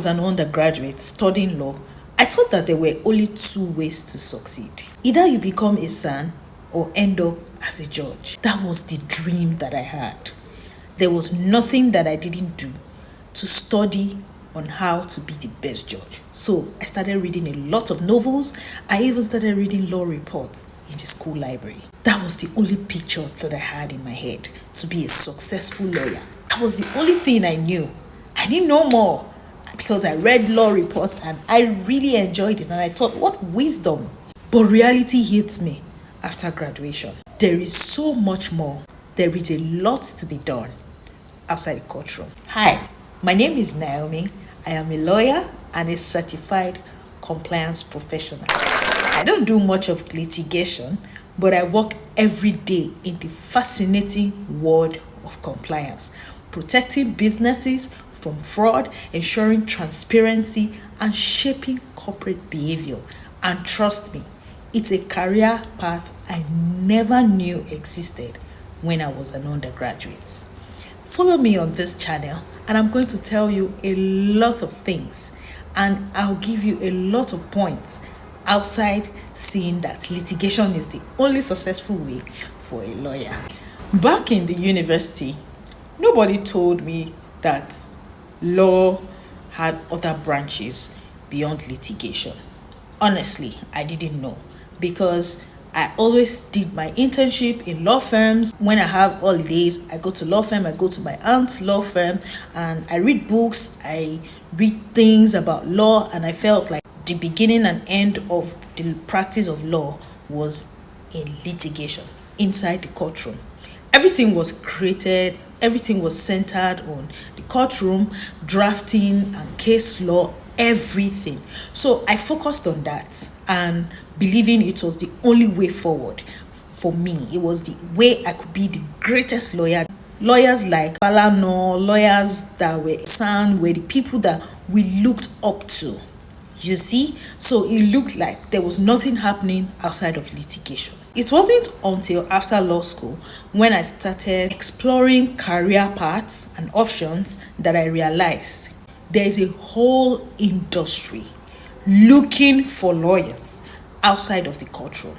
was an undergraduate studying law, I thought that there were only two ways to succeed. Either you become a son or end up as a judge. That was the dream that I had. There was nothing that I didn't do to study on how to be the best judge. So I started reading a lot of novels. I even started reading law reports in the school library. That was the only picture that I had in my head, to be a successful lawyer. That was the only thing I knew. I didn't know more because I read law reports and I really enjoyed it, and I thought, what wisdom. But reality hit me after graduation. There is so much more. There is a lot to be done outside the courtroom. Hi, my name is Naomi. I am a lawyer and a certified compliance professional. I don't do much of litigation, but I work every day in the fascinating world of compliance, protecting businesses from fraud, ensuring transparency, and shaping corporate behavior. And trust me, it's a career path I never knew existed when I was an undergraduate. Follow me on this channel and I'm going to tell you a lot of things, and I'll give you a lot of points outside seeing that litigation is the only successful way for a lawyer. Back in the university, nobody told me that law had other branches beyond litigation. Honestly, I didn't know, because I always did my internship in law firms. When I have holidays, I go to law firm, I go to my aunt's law firm, and I read books, I read things about law, and I felt like the beginning and end of the practice of law was in litigation, inside the courtroom. Everything was created, everything was centered on the courtroom, drafting and case law, everything. So I focused on that and believing it was the only way forward for me. It was the way I could be the greatest lawyer. Lawyers like Falano, lawyers that were sound, were the people that we looked up to. You see? So it looked like there was nothing happening outside of litigation. It wasn't until after law school, when I started exploring career paths and options, that I realized there is a whole industry looking for lawyers outside of the courtroom.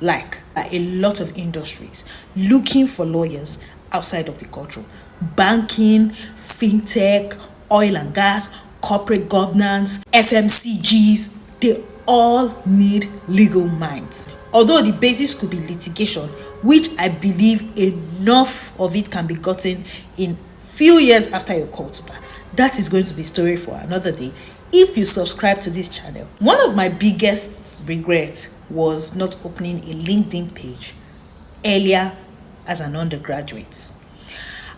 Like a lot of industries looking for lawyers outside of the courtroom. Banking, fintech, oil and gas, corporate governance, FMCGs, they all need legal minds. Although the basis could be litigation, which I believe enough of it can be gotten in few years after your court bar. That is going to be a story for another day if you subscribe to this channel. One of my biggest regrets was not opening a LinkedIn page earlier as an undergraduate.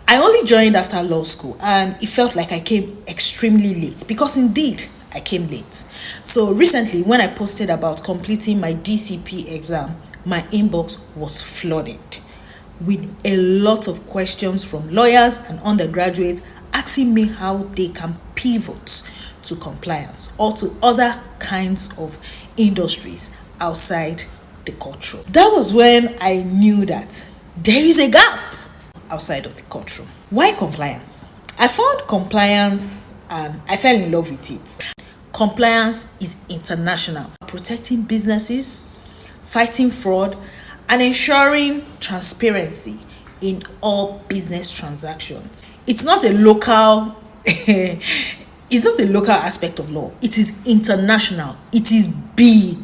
I only joined after law school, and it felt like I came extremely late, because indeed I came late. So recently, when I posted about completing my DCP exam, my inbox was flooded with a lot of questions from lawyers and undergraduates asking me how they can pivot to compliance or to other kinds of industries outside the courtroom. That was when I knew that there is a gap outside of the courtroom. Why compliance? I found compliance and I fell in love with it. Compliance is international, protecting businesses, fighting fraud, and ensuring transparency in all business transactions. It's not a local aspect of law. It is international. It is big.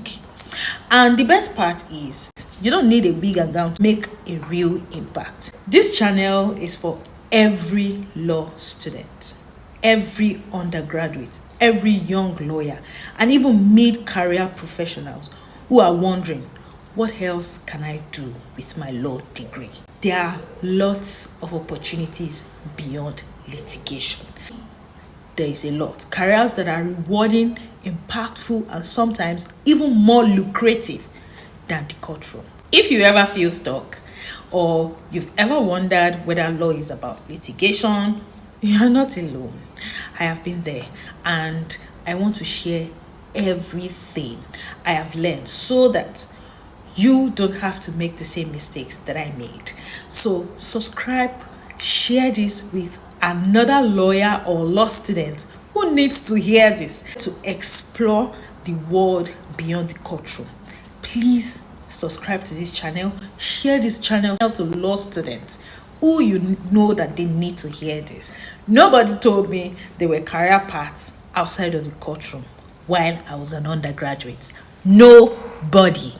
And the best part is, you don't need a wig and gown to make a real impact. This channel is for every law student, every undergraduate, every young lawyer, and even mid-career professionals who are wondering, what else can I do with my law degree? There are lots of opportunities beyond litigation. There is a lot. Careers that are rewarding, impactful, and sometimes even more lucrative than the courtroom. If you ever feel stuck, or you've ever wondered whether law is about litigation, you are not alone. I have been there, and I want to share everything I have learned so that you don't have to make the same mistakes that I made. So subscribe, share this with another lawyer or law student who who needs to hear this to explore the world beyond the courtroom. Please subscribe to this channel, share this channel to law students who you know that they need to hear this. Nobody told me there were career paths outside of the courtroom while I was an undergraduate. Nobody.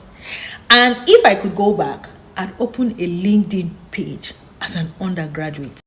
And if I could go back, I'd open a LinkedIn page as an undergraduate